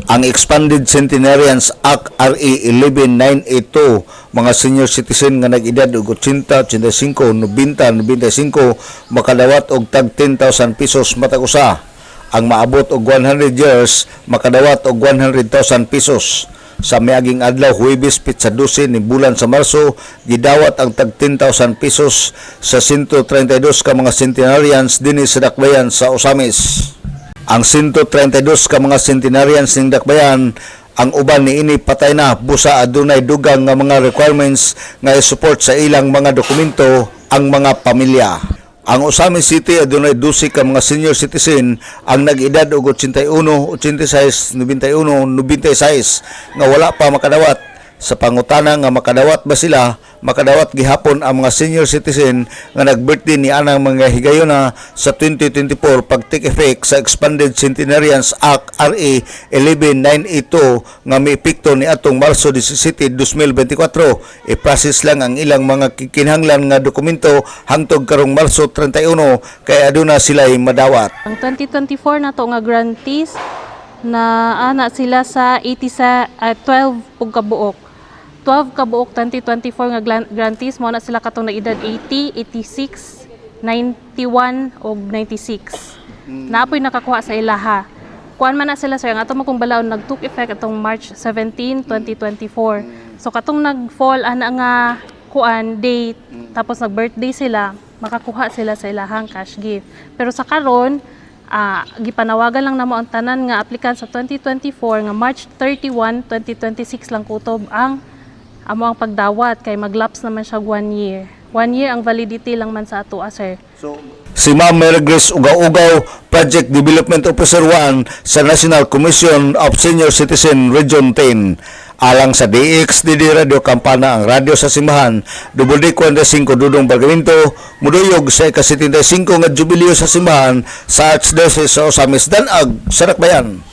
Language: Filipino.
Ang Expanded Centenarians Act RA 11982 mga senior citizen nga nag-edad og 80, 85, 90, 95 makadawat og tag 10,000 pesos matag usa. Ang maabot og 100 years makadawat og 100,000 pesos. Sa miaging adlaw Huwebes pitsa 12 ni bulan sa Marso gidawat ang tag 10,000 pesos sa 132 ka mga centenarians dinhi sa dakbayan sa Osamis. Ang 132 ka mga centenarians ning dakbayan, ang uban niini patay na busa adunay dugang nga mga requirements nga i-support sa ilang mga dokumento ang mga pamilya. Ang Osamis City adunay 12 ka mga senior citizen ang nag-edad og 81, 86, 91, 96 nga wala pa makadawat. Sa pangutana nga makadawat ba sila, makadawat gihapon ang mga senior citizen nga nag-birthday ni anang mga higayuna sa 2024 pag-take effect sa Expanded Centenarians Act RA 11982 nga miepekto ni atong Marso 17, 2024. I-process lang ang ilang mga kinahanglan nga dokumento hangtod karong Marso 31 kay aduna sila'y madawat. Ang 2024 na to nga grantees na ana sila sa 12 pug kabuok. 12 kabuok 2024 nga grantees mo na sila katong nag-edad 80, 86, 91 ug 96. Naapoy nakakuha sa ilaha. Kuan man na sila sir, ang atong kung balaod nag-took effect atong March 17, 2024. So katong nag-fall ana nga kuan date tapos nag-birthday sila, makakuha sila sa ilahang cash gift. Pero sa karon gipanawagan lang namo ang tanan nga applicant sa 2024 nga March 31, 2026 lang kutob ang amo ang pagdawat kay maglapse naman siya 1 year. 1 year ang validity lang man sa ato sir. Si Ma'am Mary Grace Ugaw-Ugaw, Project Development Officer 1 sa National Commission of Senior Citizen Region 10. Alang sa DXDD Radio Kampana ang radyo sa simbahan, WD45 Dudong Bargamento, muduyog sa ika-75 nga jubileo sa simbahan sa Archdiocese sa Osamis Danag, Sarakbayan.